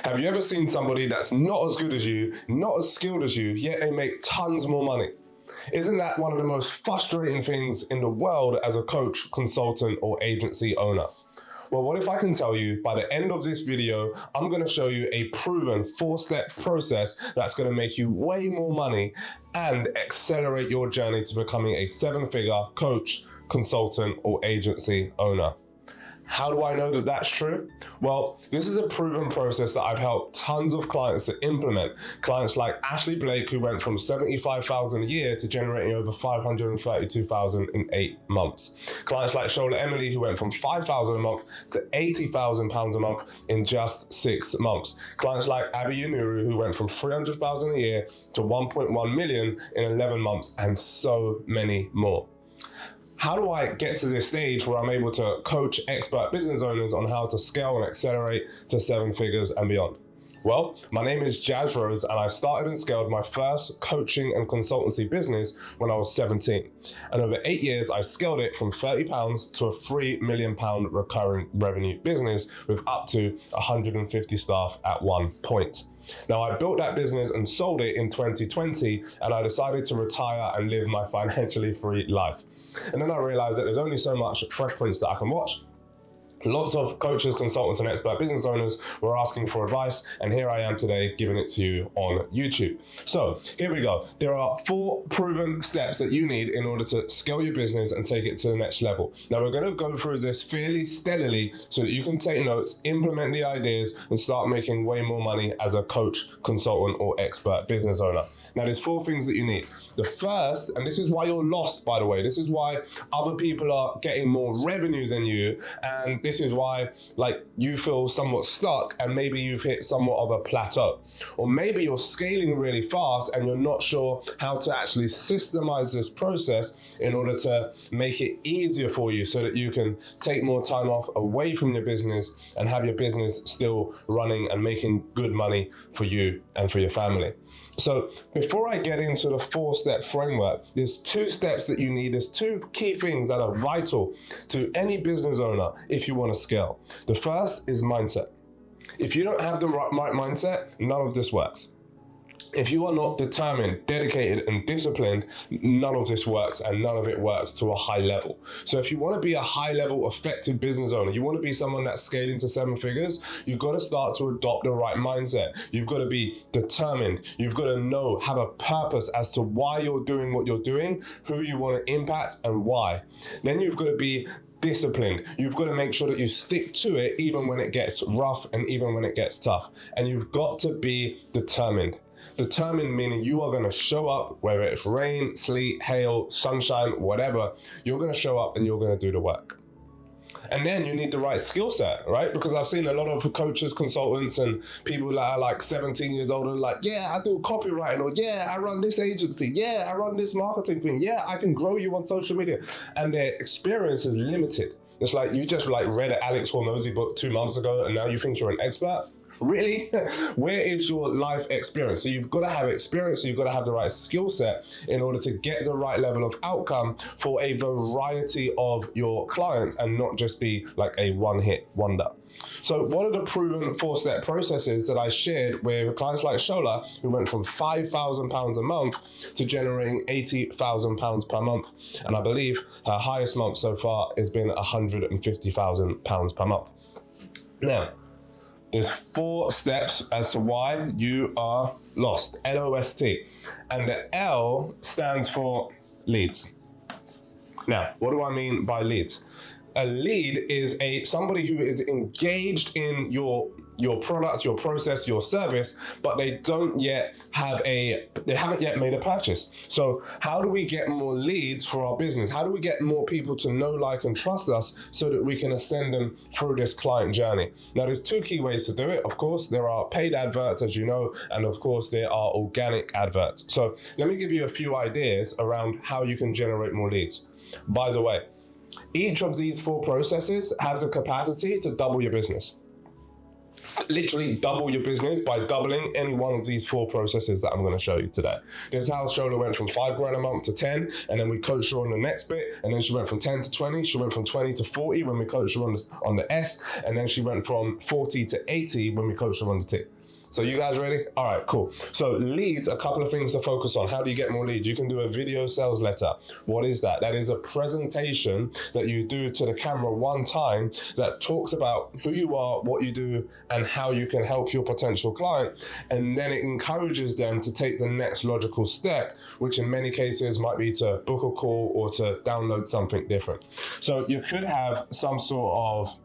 Have you ever seen somebody that's not as good as you, not as skilled as you, yet they make tons more money? Isn't that one of the most frustrating things in the world as a coach, consultant, or agency owner? Well, what if I can tell you by the end of this video, I'm going to show you a proven 4-step process that's going to make you way more money and accelerate your journey to becoming a 7-figure coach, consultant, or agency owner. How do I know that that's true? Well, this is a proven process that I've helped tons of clients to implement. Clients like Ashley Blake, who went from $75,000 a year to generating over $532,000 in 8 months. Clients like Shola Emily, who went from $5,000 a month to £80,000 a month in just 6 months. Clients like Abby Unuru, who went from $300,000 a year to $1.1 million in 11 months, and so many more. How do I get to this stage where I'm able to coach expert business owners on how to scale and accelerate to 7 figures and beyond? Well, my name is Jazz Rose, and I started and scaled my first coaching and consultancy business when I was 17. And over 8 years, I scaled it from £30 to a £3 million recurring revenue business with up to 150 staff at one point. Now, I built that business and sold it in 2020, and I decided to retire and live my financially free life. And then I realized that there's only so much Fresh Prince that I can watch. Lots of coaches, consultants, and expert business owners were asking for advice, and here I am today giving it to you on YouTube. So here we go. There are 4 proven steps that you need in order to scale your business and take it to the next level. Now, we're going to go through this fairly steadily so that you can take notes, implement the ideas, and start making way more money as a coach, consultant, or expert business owner. Now, there's 4 things that you need. The first, and this is why you're lost, by the way, this is why other people are getting more revenue than you, and this is why you feel somewhat stuck and maybe you've hit somewhat of a plateau. Or maybe you're scaling really fast and you're not sure how to actually systemize this process in order to make it easier for you so that you can take more time off away from your business and have your business still running and making good money for you and for your family. So before I get into the 4-step framework, there's 2 steps that you need. There's 2 key things that are vital to any business owner if you want to scale. The first is mindset. If you don't have the right mindset, none of this works. If you are not determined, dedicated, and disciplined, none of this works, and none of it works to a high level. So if you want to be a high-level, effective business owner, you want to be someone that's scaling to 7 figures, you've got to start to adopt the right mindset. You've got to be determined. You've got to have a purpose as to why you're doing what you're doing, who you want to impact, and why. Then you've got to be disciplined. You've got to make sure that you stick to it even when it gets rough and even when it gets tough. And you've got to be determined. Determined meaning you are going to show up, whether it's rain, sleet, hail, sunshine, whatever, you're going to show up and you're going to do the work. And then you need the right skill set, right? Because I've seen a lot of coaches, consultants, and people that are like 17 years old and like, yeah, I do copywriting, or yeah, I run this agency, yeah, I run this marketing thing, yeah, I can grow you on social media. And their experience is limited. It's like you just read an Alex Hormozy book 2 months ago and now you think you're an expert. Really? Where is your life experience? So you've got to have experience, so you've got to have the right skill set in order to get the right level of outcome for a variety of your clients and not just be like a one-hit wonder. So what are the proven 4-step processes that I shared with clients like Shola, who went from £5,000 a month to generating £80,000 per month? And I believe her highest month so far has been £150,000 per month. Now, there's 4 steps as to why you are lost, L-O-S-T. And the L stands for leads. Now, what do I mean by leads? A lead is somebody who is engaged in your product, your process, your service, but they haven't yet made a purchase. So how do we get more leads for our business? How do we get more people to know, like, and trust us so that we can ascend them through this client journey? Now, there's 2 key ways to do it. Of course, there are paid adverts, as you know, and of course, there are organic adverts. So let me give you a few ideas around how you can generate more leads. By the way, each of these 4 processes have the capacity to double your business. literally double your business by doubling any one of these 4 processes that I'm going to show you today. This is how Shola went from 5 grand a month to 10, and then we coached her on the next bit, and then she went from 10 to 20, she went from 20 to 40 when we coached her on the S, and then she went from 40 to 80 when we coached her on the T. So you guys ready? All right, cool. So leads, a couple of things to focus on. How do you get more leads? You can do a video sales letter. What is that? That is a presentation that you do to the camera one time that talks about who you are, what you do, and how you can help your potential client. And then it encourages them to take the next logical step, which in many cases might be to book a call or to download something different. So you could have some sort of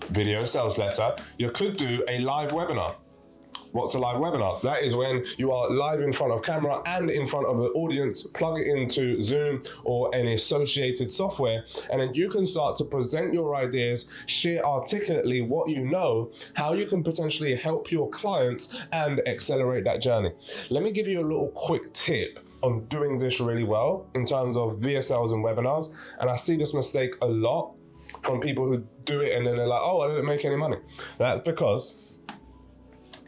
video sales letter. You could do a live webinar. What's a live webinar? That is when you are live in front of camera and in front of the audience, plug it into Zoom or any associated software, and then you can start to present your ideas, share articulately what you know, how you can potentially help your clients and accelerate that journey. Let me give you a little quick tip on doing this really well in terms of VSLs and webinars, and I see this mistake a lot from people who do it and then they're like, oh, I didn't make any money. That's because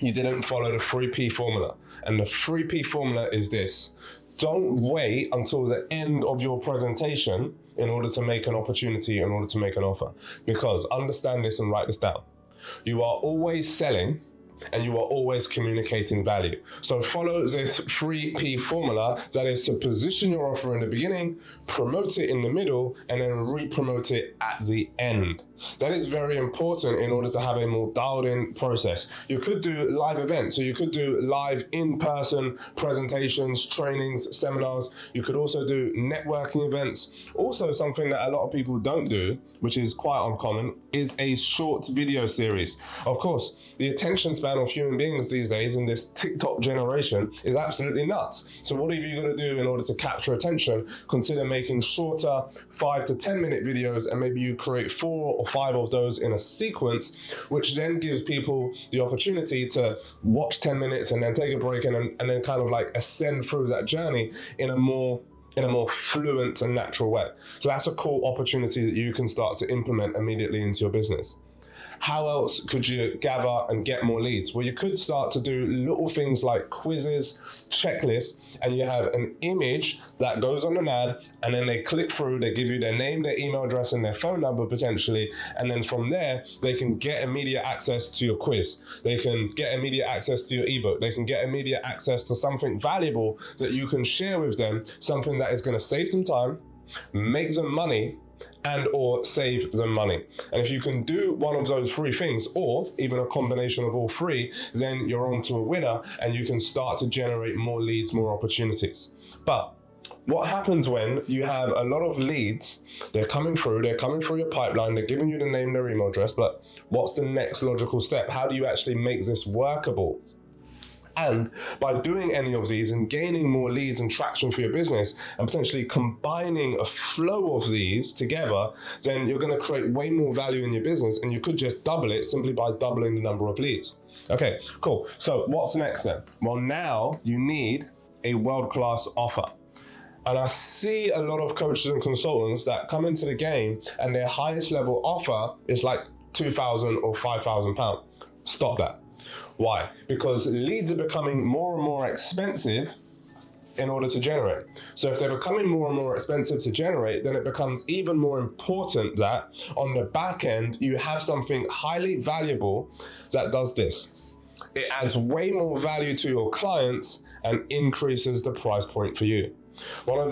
you didn't follow the 3P formula. And the 3P formula is this: don't wait until the end of your presentation in order to make an opportunity, in order to make an offer. Because understand this and write this down. You are always selling and you are always communicating value. So follow this 3P formula, that is to position your offer in the beginning, promote it in the middle, and then re-promote it at the end. That is very important in order to have a more dialed in process. You could do live events, so you could do live in-person presentations, trainings, seminars. You could also do networking events. Also, something that a lot of people don't do, which is quite uncommon, is a short video series. Of course, the attention span of human beings these days in this TikTok generation is absolutely nuts. So what are you going to do in order to capture attention? Consider making shorter 5 to 10 minute videos, and maybe you create 4 or 5 of those in a sequence, which then gives people the opportunity to watch 10 minutes and then take a break and then kind of like ascend through that journey in a more fluent and natural way. So that's a cool opportunity that you can start to implement immediately into your business. How else could you gather and get more leads? Well, you could start to do little things like quizzes, checklists, and you have an image that goes on an ad, and then they click through, they give you their name, their email address, and their phone number potentially, and then from there, they can get immediate access to your quiz. They can get immediate access to your ebook. They can get immediate access to something valuable that you can share with them, something that is going to save them time, make them money, and or save them money. And if you can do one of those 3 things, or even a combination of all 3, then you're on to a winner and you can start to generate more leads, more opportunities. But what happens when you have a lot of leads, they're coming through your pipeline, they're giving you the name, their email address, but what's the next logical step? How do you actually make this workable? And by doing any of these and gaining more leads and traction for your business and potentially combining a flow of these together, then you're going to create way more value in your business, and you could just double it simply by doubling the number of leads. Okay, cool. So what's next then? Well, now you need a world-class offer. And I see a lot of coaches and consultants that come into the game and their highest level offer is like £2,000 or £5,000. Stop that. Why? Because leads are becoming more and more expensive in order to generate. So if they're becoming more and more expensive to generate, then it becomes even more important that on the back end, you have something highly valuable that does this. It adds way more value to your clients and increases the price point for you. One of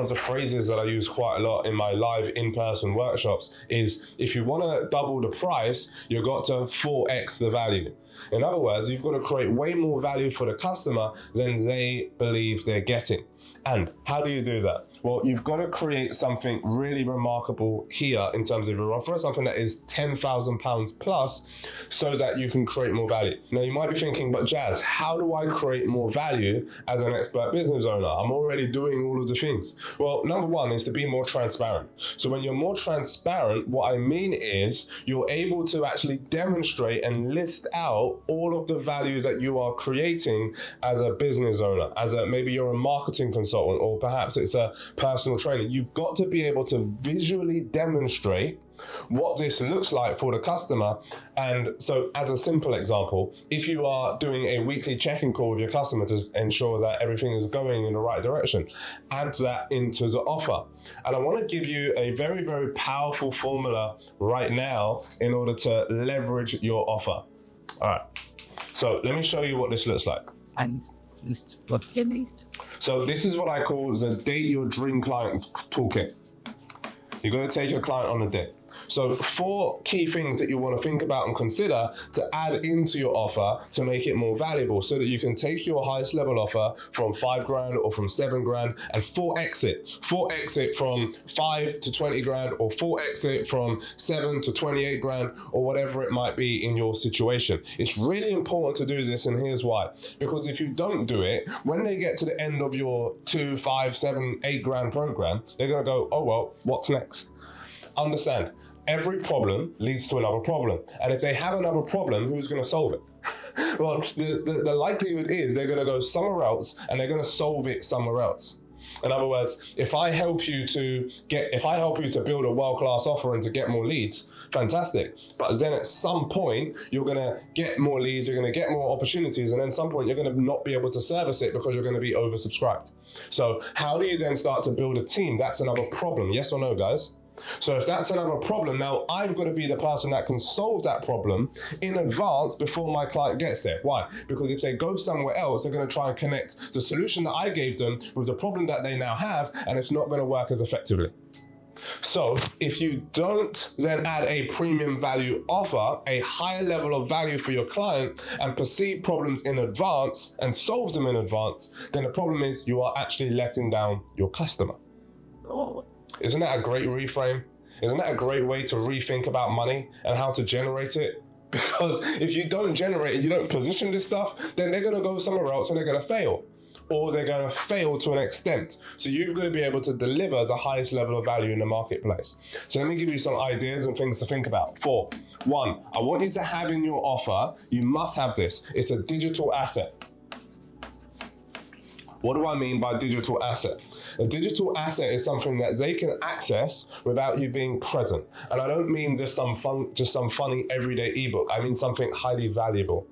the phrases that I use quite a lot in my live in-person workshops is, if you want to double the price, you've got to 4x the value. In other words, you've got to create way more value for the customer than they believe they're getting. And how do you do that? Well, you've got to create something really remarkable here in terms of your offer, something that is £10,000 plus, so that you can create more value. Now, you might be thinking, but Jazz, how do I create more value as an expert business owner? I'm already doing all of the things. Well, number one is to be more transparent. So when you're more transparent, what I mean is you're able to actually demonstrate and list out all of the value that you are creating as a business owner, maybe you're a marketing consultant, or perhaps it's a personal trainer. You've got to be able to visually demonstrate what this looks like for the customer. And so as a simple example, if you are doing a weekly check-in call with your customer to ensure that everything is going in the right direction, add that into the offer. And I want to give you a very, very powerful formula right now in order to leverage your offer. All right, so let me show you what this looks like. And what finished. So this is what I call the date your dream client toolkit. You're going to take your client on a date. So 4 key things that you want to think about and consider to add into your offer to make it more valuable, so that you can take your highest level offer from 5 grand or from 7 grand and 4x it from 5 to 20 grand, or 4x it from 7 to 28 grand, or whatever it might be in your situation. It's really important to do this, and here's why. Because if you don't do it, when they get to the end of your 2, 5, 7, 8 grand program, they're going to go, oh well, what's next? Understand, every problem leads to another problem. And if they have another problem, who's going to solve it? Well, the likelihood is they're going to go somewhere else and they're going to solve it somewhere else. In other words, if I help you to build a world-class offer and to get more leads, fantastic. But then at some point, you're going to get more leads, you're going to get more opportunities, and then at some point, you're going to not be able to service it because you're going to be oversubscribed. So how do you then start to build a team? That's another problem. Yes or no, guys? So if that's another problem, now I've got to be the person that can solve that problem in advance before my client gets there. Why? Because if they go somewhere else, they're going to try and connect the solution that I gave them with the problem that they now have, and it's not going to work as effectively. So if you don't then add a premium value offer, a higher level of value for your client, and perceive problems in advance and solve them in advance, then the problem is you are actually letting down your customer. Oh. Isn't that a great reframe? Isn't that a great way to rethink about money and how to generate it? Because if you don't generate it, you don't position this stuff, then they're going to go somewhere else and they're going to fail. Or they're going to fail to an extent. So you've got to be able to deliver the highest level of value in the marketplace. So let me give you some ideas and things to think about. 4, 1, I want you to have in your offer, you must have this. It's a digital asset. What do I mean by digital asset? A digital asset is something that they can access without you being present. And I don't mean just some funny everyday ebook. I mean something highly valuable.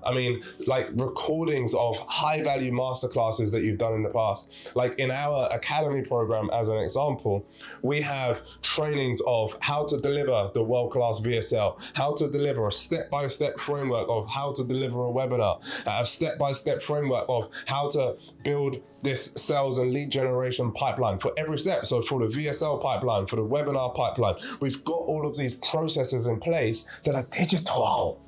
I mean, like recordings of high value masterclasses that you've done in the past. Like in our academy program, as an example, we have trainings of how to deliver the world-class VSL, how to deliver a step-by-step framework of how to deliver a webinar, a step-by-step framework of how to build this sales and lead generation pipeline for every step. So for the VSL pipeline, for the webinar pipeline, we've got all of these processes in place that are digital.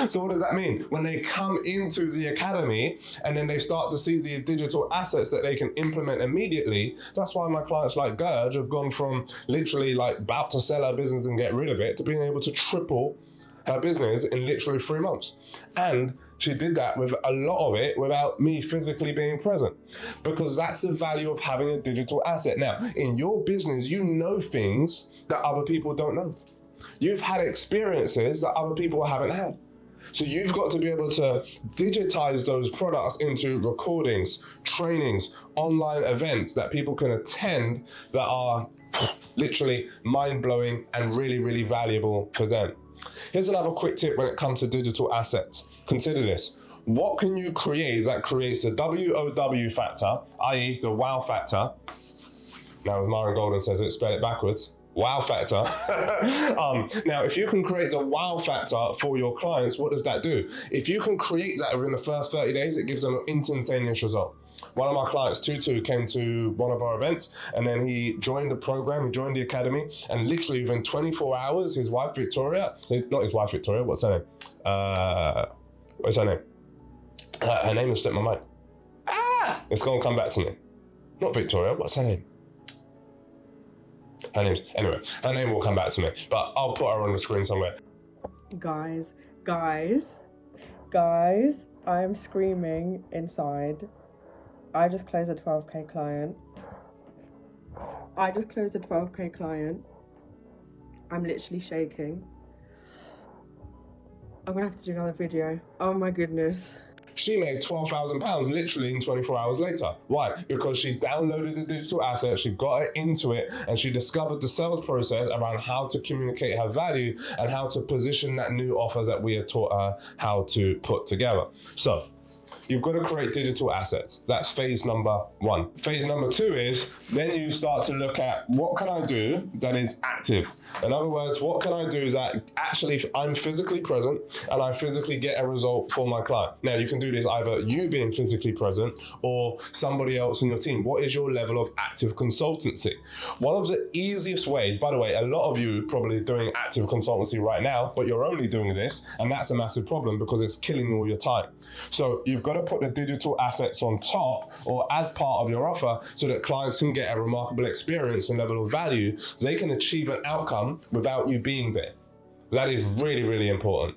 So what does that mean? When they come into the academy and then they start to see these digital assets that they can implement immediately, that's why my clients like Gurge have gone from literally like about to sell her business and get rid of it to being able to triple her business in literally 3 months. And she did that with a lot of it without me physically being present, because that's the value of having a digital asset. Now, in your business, you know things that other people don't know. You've had experiences that other people haven't had. So you've got to be able to digitize those products into recordings, trainings, online events that people can attend that are literally mind-blowing and really, really valuable for them. Here's another quick tip when it comes to digital assets. Consider this. What can you create that creates the WOW factor, i.e. the wow factor? Now, as Myron Golden says it, spell it backwards. Wow factor. Now, if you can create the wow factor for your clients, what does that do? If you can create that within the first 30 days, it gives them an instantaneous result. One of my clients, Tutu, came to one of our events and then he joined the program, he joined the academy, and literally within 24 hours, his wife, Victoria, not his wife, Victoria, what's her name? What's her name? Her name has slipped my mind. It's gonna come back to me. Not Victoria, what's her name? Her name will come back to me, but I'll put her on the screen somewhere. Guys, I am screaming inside. I just closed a 12K client. I'm literally shaking. I'm gonna have to do another video. Oh my goodness. She made £12,000 literally in 24 hours later. Why? Because she downloaded the digital asset, she got it into it, and she discovered the sales process around how to communicate her value and how to position that new offer that we had taught her how to put together. So you've got to create digital assets. That's phase number one. Phase number two is then you start to look at what can I do that is active. In other words, what can I do that actually I'm physically present and I physically get a result for my client. Now you can do this either you being physically present or somebody else in your team. What is your level of active consultancy? One of the easiest ways, by the way, a lot of you probably doing active consultancy right now, but you're only doing this, and that's a massive problem because it's killing all your time. So you've got to put the digital assets on top or as part of your offer so that clients can get a remarkable experience and level of value so they can achieve an outcome without you being there. That is really, really important.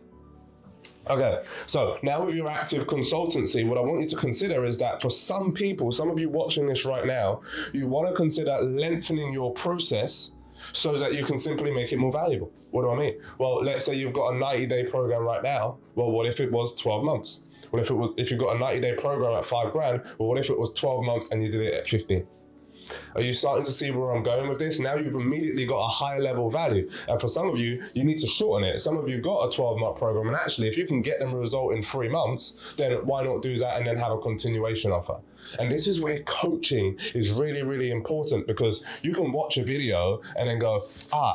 Okay, so now with your active consultancy, what I want you to consider is that for some people, some of you watching this right now, you want to consider lengthening your process so that you can simply make it more valuable. What do I mean? Well, let's say you've got a 90-day program right now. Well, what if it was 12 months? What if you've got a 90-day program at $5,000? Well, what if it was 12 months and you did it at 15? Are you starting to see where I'm going with this? Now you've immediately got a higher level value. And for some of you, you need to shorten it. Some of you got a 12-month program. And actually, if you can get them a result in 3 months, then why not do that and then have a continuation offer? And this is where coaching is really, really important because you can watch a video and then go,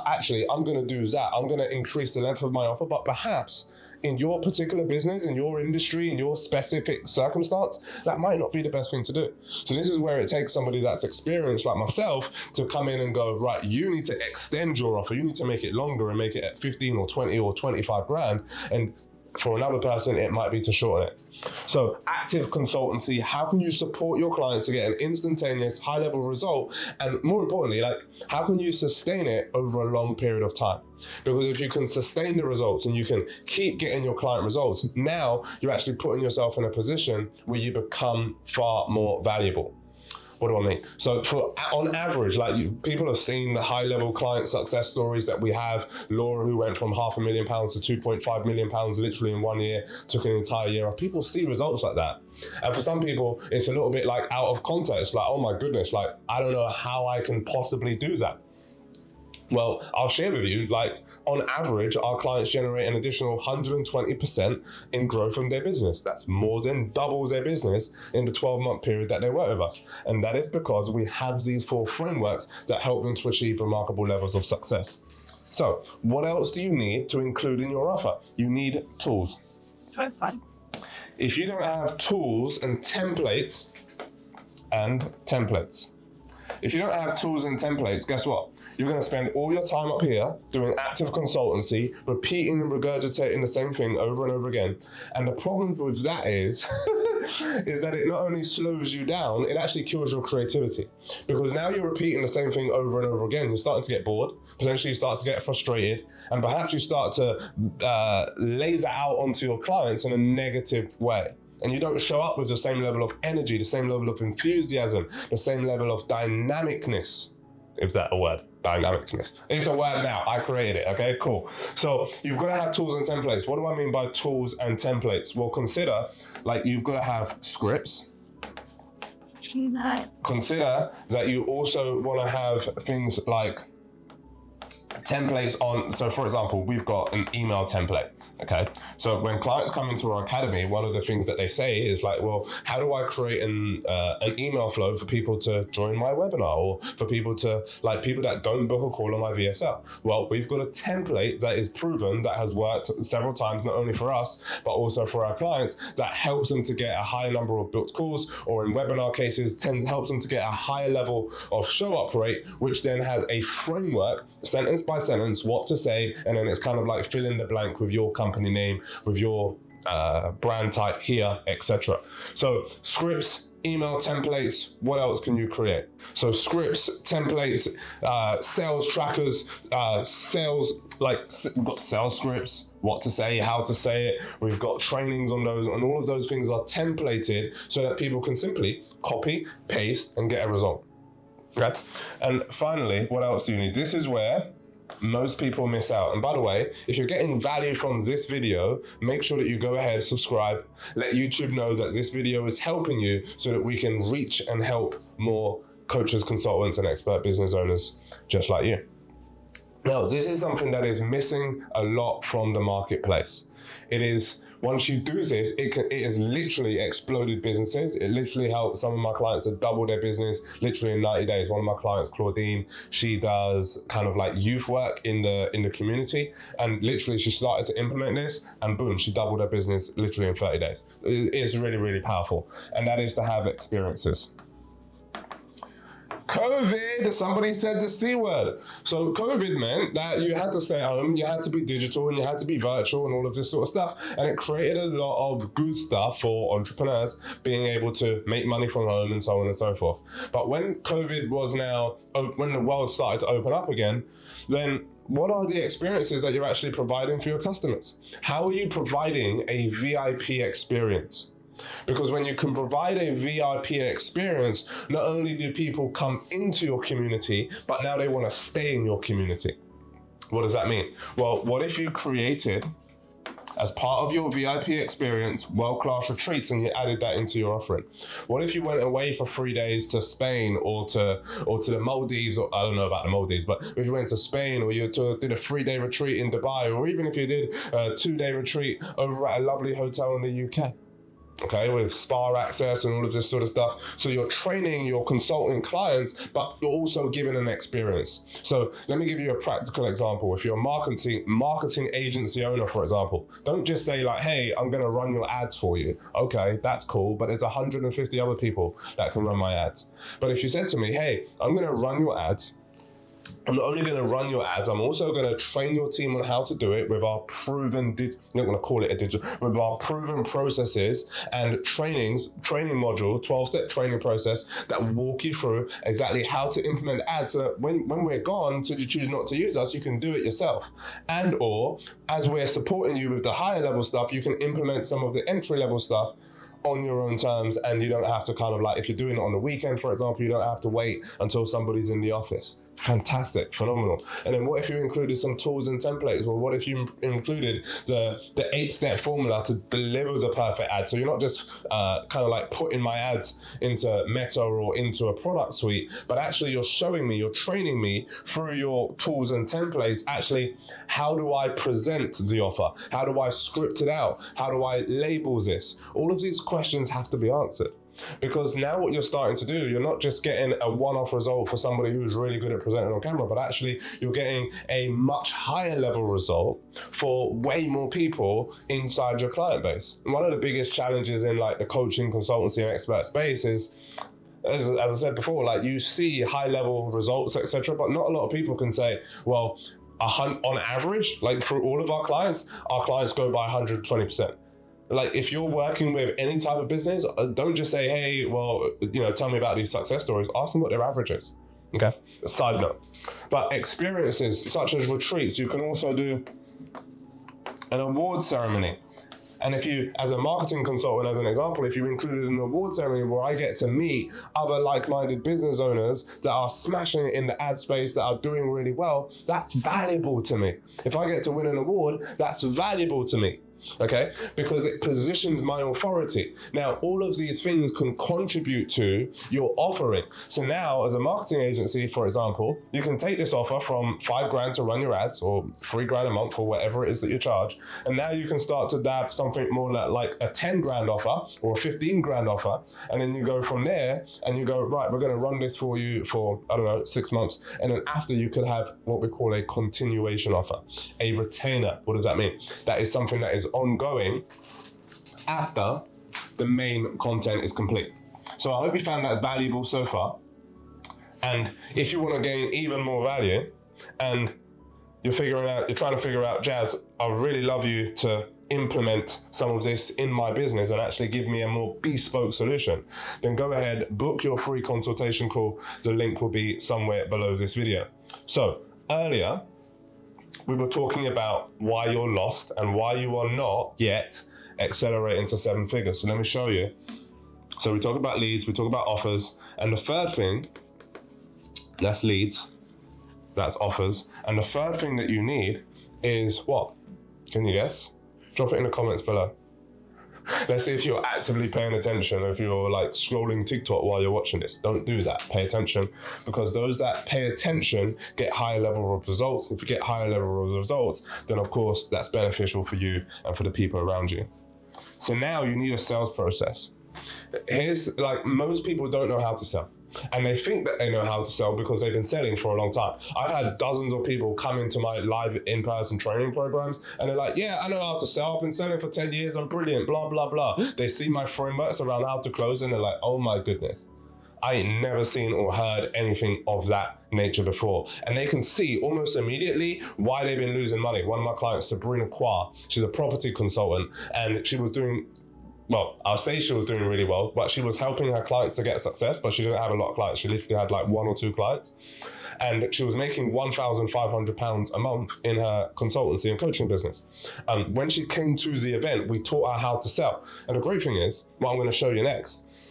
actually, I'm going to do that. I'm going to increase the length of my offer, but perhaps in your particular business, in your industry, in your specific circumstance, that might not be the best thing to do. So this is where it takes somebody that's experienced like myself to come in and go, right, you need to extend your offer. You need to make it longer and make it at 15 or 20 or 25 grand. And for another person, it might be to shorten it. So active consultancy, how can you support your clients to get an instantaneous high level result? And more importantly, how can you sustain it over a long period of time? Because if you can sustain the results and you can keep getting your client results, now you're actually putting yourself in a position where you become far more valuable. What do I mean? So on average, people have seen the high level client success stories that we have. Laura, who went from £500,000 to £2.5 million literally in 1 year, took an entire year off. People see results like that. And for some people, it's a little bit out of context. Oh my goodness, I don't know how I can possibly do that. Well, I'll share with you, on average, our clients generate an additional 120% in growth from their business. That's more than doubles their business in the 12-month period that they work with us. And that is because we have these 4 frameworks that help them to achieve remarkable levels of success. So, what else do you need to include in your offer? You need tools. Try fun. If you don't have tools and templates, if you don't have tools and templates, guess what? You're going to spend all your time up here doing active consultancy, repeating and regurgitating the same thing over and over again. And the problem with that is that it not only slows you down, it actually kills your creativity. Because now you're repeating the same thing over and over again. You're starting to get bored. Potentially you start to get frustrated. And perhaps you start to lay that out onto your clients in a negative way. And you don't show up with the same level of energy, the same level of enthusiasm, the same level of dynamicness. Is that a word? Dynamicness. It's a word now. I created it. Okay, cool. So you've got to have tools and templates. What do I mean by tools and templates? Well, consider you've got to have scripts. Consider that you also want to have things like templates on. So for example, we've got an email template. Okay, so when clients come into our academy, one of the things that they say is well, how do I create an email flow for people to join my webinar, or for people to people that don't book a call on my VSL? Well, we've got a template that is proven, that has worked several times, not only for us but also for our clients, that helps them to get a higher number of booked calls, or in webinar cases helps them to get a higher level of show up rate, which then has a framework, sentence by sentence, what to say, and then it's kind of fill in the blank with your company name, with your brand type here, etc. So scripts, email templates, what else can you create? So scripts, templates, sales trackers, we've got sales scripts, what to say, how to say it. We've got trainings on those, and all of those things are templated so that people can simply copy, paste, and get a result. Okay? And finally, what else do you need? This is where most people miss out. And by the way, if you're getting value from this video, make sure that you go ahead, subscribe, let YouTube know that this video is helping you so that we can reach and help more coaches, consultants, and expert business owners just like you. Now, this is something that is missing a lot from the marketplace. It is, once you do this, it has literally exploded businesses. It literally helped some of my clients to double their business literally in 90 days. One of my clients, Claudine, she does kind of like youth work in the community, and literally she started to implement this, and boom, she doubled her business literally in 30 days. It's really, really powerful, and that is to have experiences. COVID, somebody said the C word. So COVID meant that you had to stay home, you had to be digital, and you had to be virtual and all of this sort of stuff. And it created a lot of good stuff for entrepreneurs being able to make money from home and so on and so forth. But when COVID was now, when the world started to open up again, then what are the experiences that you're actually providing for your customers? How are you providing a VIP experience? Because when you can provide a VIP experience, not only do people come into your community, but now they want to stay in your community. What does that mean? Well, what if you created, as part of your VIP experience, world-class retreats, and you added that into your offering? What if you went away for 3 days to Spain or to the Maldives, or I don't know about the Maldives, but if you went to Spain, or you did a 3-day retreat in Dubai, or even if you did a 2-day retreat over at a lovely hotel in the UK? Okay, with spa access and all of this sort of stuff. So you're training your consulting clients, but you're also giving an experience. So let me give you a practical example. If you're a marketing agency owner, for example, don't just say like, hey, I'm gonna run your ads for you. Okay, that's cool, but there's 150 other people that can run my ads. But if you said to me, hey, I'm gonna run your ads, I'm not only going to run your ads, I'm also going to train your team on how to do it with our proven, I'm not going to call it a digital, with our proven processes and training module, 12-step training process that will walk you through exactly how to implement ads, so that when we're gone, should you choose not to use us, you can do it yourself. And or, as we're supporting you with the higher level stuff, you can implement some of the entry level stuff on your own terms, and you don't have to kind of like, if you're doing it on the weekend, for example, you don't have to wait until somebody's in the office. Fantastic, phenomenal. And then what if you included some tools and templates? Well, what if you included the 8-step formula to deliver the perfect ad? So you're not just kind of like putting my ads into Meta or into a product suite, but actually you're showing me, you're training me through your tools and templates, actually, how do I present the offer? How do I script it out? How do I label this? All of these questions have to be answered. Because now what you're starting to do, you're not just getting a one-off result for somebody who's really good at presenting on camera, but actually you're getting a much higher level result for way more people inside your client base. And one of the biggest challenges in like the coaching, consultancy, and expert space is, as I said before, like you see high level results, etc., but not a lot of people can say, well, on average, like for all of our clients go by 120%. Like if you're working with any type of business, don't just say, hey, well, tell me about these success stories. Ask them what their average is. Okay, a side note. But experiences such as retreats, you can also do an award ceremony. And if you, as a marketing consultant, as an example, if you included an award ceremony where I get to meet other like-minded business owners that are smashing it in the ad space, that are doing really well, that's valuable to me. If I get to win an award, that's valuable to me. Okay, because it positions my authority. Now, all of these things can contribute to your offering. So now, as a marketing agency, for example, you can take this offer from $5,000 to run your ads, or $3,000 a month, or whatever it is that you charge, and now you can start to dab something more like a $10,000 offer or a $15,000 offer, and then you go from there and you go, right, we're going to run this for you for, I don't know, 6 months, and then after you could have what we call a continuation offer, a retainer. What does that mean? That is something that is ongoing after the main content is complete. So I hope you found that valuable so far. And if you want to gain even more value and you're trying to figure out, Jazz, I really love you to implement some of this in my business and actually give me a more bespoke solution, then go ahead, book your free consultation call. The link will be somewhere below this video. So earlier, we were talking about why you're lost and why you are not yet accelerating to 7 figures. So let me show you. So we talk about leads, we talk about offers, and the third thing, that's leads. That's offers. And the third thing that you need is what? Can you guess? Drop it in the comments below. Let's see if you're actively paying attention, if you're like scrolling TikTok while you're watching this. Don't do that. Pay attention, because those that pay attention get higher level of results. If you get higher level of results, then of course that's beneficial for you and for the people around you. So now you need a sales process. Here's, like, most people don't know how to sell. And they think that they know how to sell because they've been selling for a long time. I've had dozens of people come into my live in-person training programs and they're like, yeah, I know how to sell. I've been selling for 10 years. I'm brilliant, blah, blah, blah. They see my frameworks around how to close and they're like, oh my goodness. I ain't never seen or heard anything of that nature before. And they can see almost immediately why they've been losing money. One of my clients, Sabrina Kwa, she's a property consultant, and she was doing, well, I'll say she was doing really well, but she was helping her clients to get success, but she didn't have a lot of clients. She literally had like 1 or 2 clients. And she was making £1,500 a month in her consultancy and coaching business. When she came to the event, we taught her how to sell. And the great thing is, what I'm going to show you next,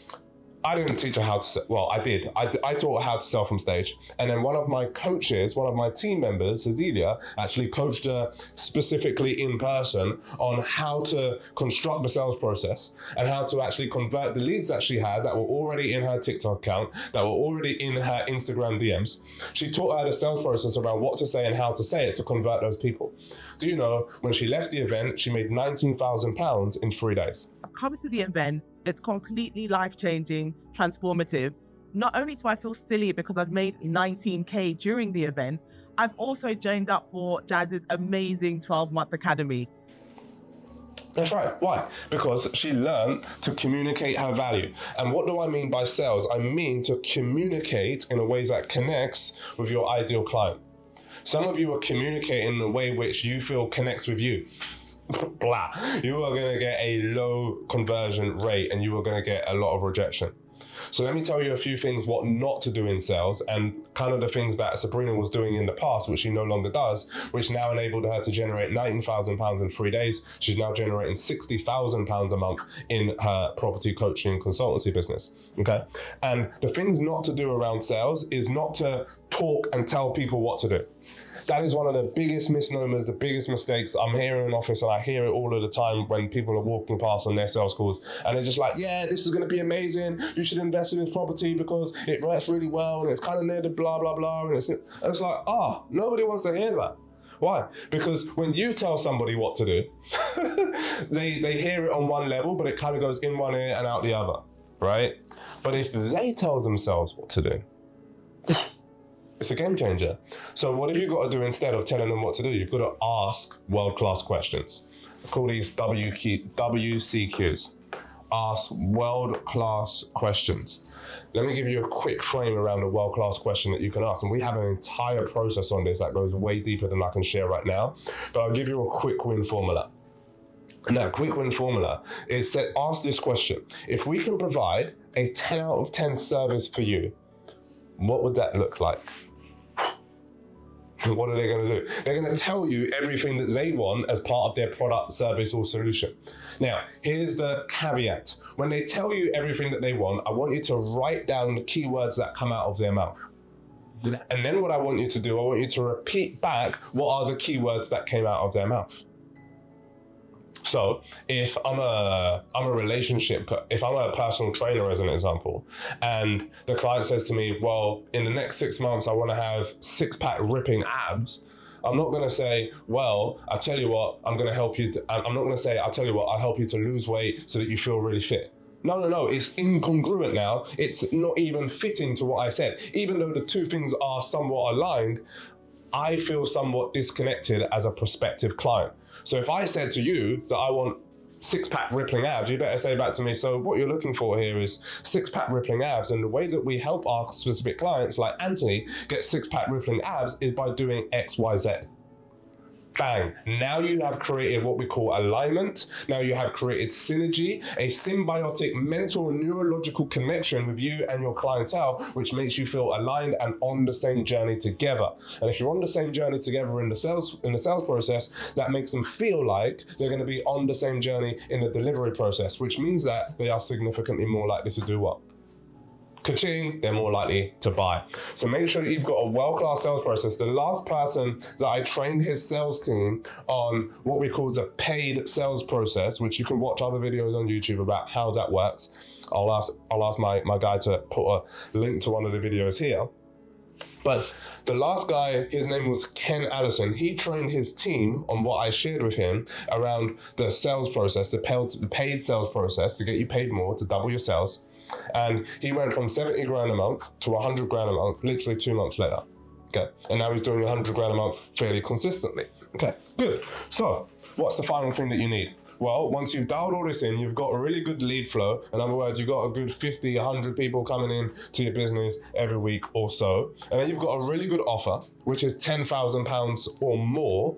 I didn't teach her how to sell. Well, I did. I taught her how to sell from stage. And then one of my coaches, one of my team members, Cecilia, actually coached her specifically in person on how to construct the sales process and how to actually convert the leads that she had that were already in her TikTok account, that were already in her Instagram DMs. She taught her the sales process around what to say and how to say it to convert those people. Do you know, when she left the event, she made £19,000 in 3 days. Coming to the event, it's completely life-changing, transformative. Not only do I feel silly because I've made 19K during the event, I've also joined up for Jazz's amazing 12-month academy. That's right. Why? Because she learned to communicate her value. And what do I mean by sales? I mean to communicate in a way that connects with your ideal client. Some of you are communicating in a way which you feel connects with you. Blah. You are going to get a low conversion rate and you are going to get a lot of rejection. So let me tell you a few things what not to do in sales, and kind of the things that Sabrina was doing in the past, which she no longer does, which now enabled her to generate £19,000 in 3 days. She's now generating £60,000 a month in her property coaching and consultancy business. Okay. And the things not to do around sales is not to talk and tell people what to do. That is one of the biggest misnomers, the biggest mistakes. I'm here in an office and I hear it all of the time when people are walking past on their sales calls and they're just like, yeah, this is going to be amazing. You should invest in this property because it works really well and it's kind of near the blah, blah, blah. And it's like, nobody wants to hear that. Why? Because when you tell somebody what to do, they hear it on one level, but it kind of goes in one ear and out the other, right? But if they tell themselves what to do, it's a game changer. So what have you got to do instead of telling them what to do? You've got to ask world-class questions. I call these WCQs. Ask world-class questions. Let me give you a quick frame around a world-class question that you can ask. And we have an entire process on this that goes way deeper than I can share right now. But I'll give you a quick win formula. And that quick win formula is that ask this question. If we can provide a 10 out of 10 service for you, what would that look like? What are they going to do? They're going to tell you everything that they want as part of their product, service, or solution. Now, here's the caveat. When they tell you everything that they want, I want you to write down the keywords that come out of their mouth. And then what I want you to do, I want you to repeat back what are the keywords that came out of their mouth. So if I'm a personal trainer, as an example, and the client says to me, well, in the next 6 months, I want to have 6-pack ripping abs. I'm not going to say, well, I tell you what, I'm going to help you. I'm not going to say, I'll tell you what, I'll help you to lose weight so that you feel really fit. No. It's incongruent now. It's not even fitting to what I said. Even though the two things are somewhat aligned, I feel somewhat disconnected as a prospective client. So if I said to you that I want 6-pack rippling abs, you better say back to me, so what you're looking for here is 6-pack rippling abs. And the way that we help our specific clients, like Anthony, get 6-pack rippling abs is by doing X, Y, Z. Bang. Now you have created what we call alignment. Now you have created synergy, a symbiotic mental and neurological connection with you and your clientele, which makes you feel aligned and on the same journey together. And if you're on the same journey together in the sales process, that makes them feel like they're going to be on the same journey in the delivery process, which means that they are significantly more likely to do what? ka-ching, they're more likely to buy. So make sure that you've got a world-class sales process. The last person that I trained his sales team on what we call the paid sales process, which you can watch other videos on YouTube about how that works. I'll ask my guy to put a link to one of the videos here. But the last guy, his name was Ken Allison. He trained his team on what I shared with him around the sales process, the paid sales process to get you paid more, to double your sales. And he went from 70 grand a month to 100 grand a month, literally 2 months later. Okay, and now he's doing 100 grand a month fairly consistently. Okay, good. So what's the final thing that you need? Well, once you've dialed all this in, you've got a really good lead flow. In other words, you've got a good 50, 100 people coming in to your business every week or so. And then you've got a really good offer, which is £10,000 or more.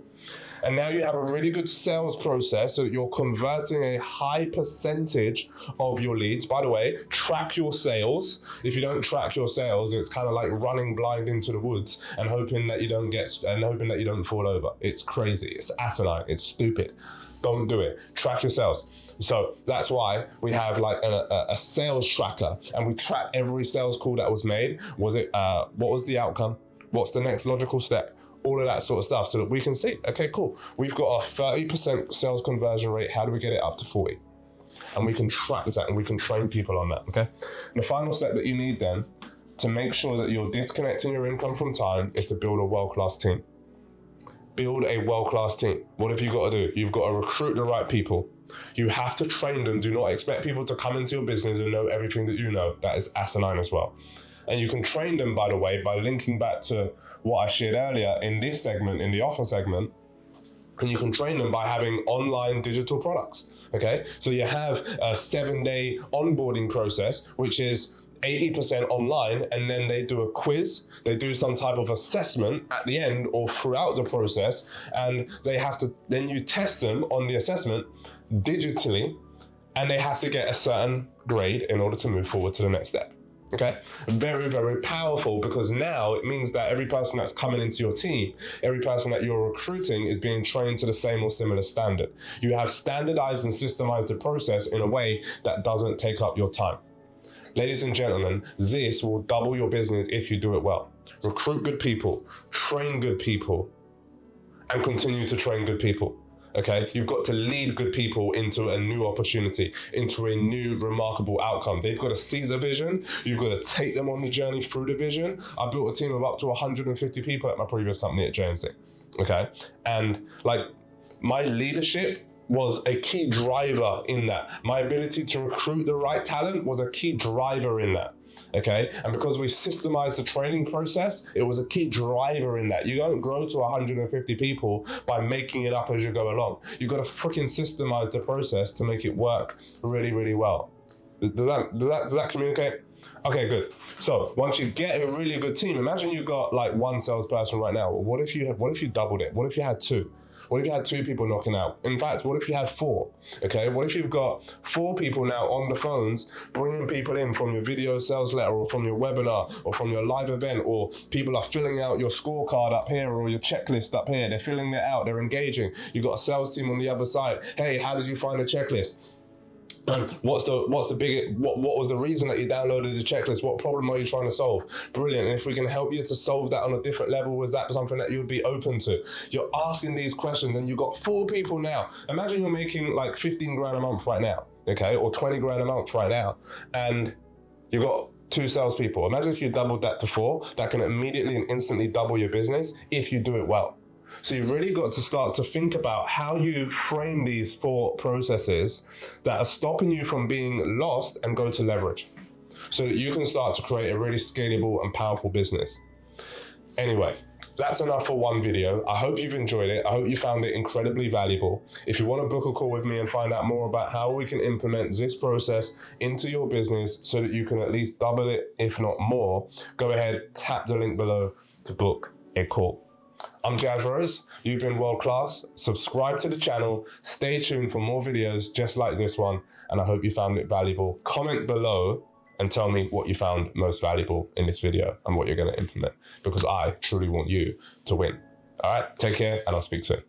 And now you have a really good sales process so that you're converting a high percentage of your leads. By the way, track your sales. If you don't track your sales, it's kind of like running blind into the woods and hoping that you don't fall over. It's crazy. It's asinine. It's stupid. Don't do it. Track your sales. So that's why we have like a sales tracker, and we track every sales call that was made. What was the outcome? What's the next logical step? All of that sort of stuff, so that we can see, okay, cool. We've got a 30% sales conversion rate. How do we get it up to 40? And we can track that and we can train people on that, okay? And the final step that you need then to make sure that you're disconnecting your income from time is to build a world-class team. Build a world-class team. What have you got to do? You've got to recruit the right people. You have to train them. Do not expect people to come into your business and know everything that you know. That is asinine as well. And you can train them, by the way, by linking back to what I shared earlier in this segment, in the offer segment. And you can train them by having online digital products, okay? So you have a 7-day onboarding process, which is 80% online, and then they do a quiz, they do some type of assessment at the end or throughout the process, and they have to, then you test them on the assessment digitally, and they have to get a certain grade in order to move forward to the next step. Okay, very, very powerful, because now it means that every person that's coming into your team, every person that you're recruiting is being trained to the same or similar standard. You have standardized and systemized the process in a way that doesn't take up your time. Ladies and gentlemen, this will double your business if you do it well. Recruit good people, train good people, and continue to train good people. Okay, you've got to lead good people into a new opportunity, into a new remarkable outcome. They've got to see the vision. You've got to take them on the journey through the vision. I built a team of up to 150 people at my previous company at JNC. Okay, and like my leadership was a key driver in that. My ability to recruit the right talent was a key driver in that. Okay, and because we systemized the training process, it was a key driver in that. You don't grow to 150 people by making it up as you go along. You've got to freaking systemize the process to make it work really, really well. Does that communicate? Okay, good. So once you get a really good team, imagine you got like one salesperson right now. Well, what if you doubled it? What if you had two? What if you had 2 people knocking out? In fact, what if you had 4? Okay, what if you've got 4 people now on the phones, bringing people in from your video sales letter or from your webinar or from your live event, or people are filling out your scorecard up here or your checklist up here. They're filling it out, they're engaging. You've got a sales team on the other side. Hey, how did you find the checklist? What was the reason that you downloaded the checklist? What problem are you trying to solve? Brilliant. And if we can help you to solve that on a different level, is that something that you would be open to? You're asking these questions and you've got 4 people now. Imagine you're making like 15 grand a month right now, okay? Or 20 grand a month right now. And you've got 2 salespeople. Imagine if you doubled that to 4, that can immediately and instantly double your business if you do it well. So you've really got to start to think about how you frame these 4 processes that are stopping you from being lost and go to leverage, so that you can start to create a really scalable and powerful business. Anyway, that's enough for one video. I hope you've enjoyed it. I hope you found it incredibly valuable. If you want to book a call with me and find out more about how we can implement this process into your business so that you can at least double it, if not more, go ahead, tap the link below to book a call. I'm Jazz Rose, you've been world class. Subscribe to the channel, stay tuned for more videos just like this one, and I hope you found it valuable. Comment below and tell me what you found most valuable in this video and what you're going to implement, because I truly want you to win. All right, take care, and I'll speak soon.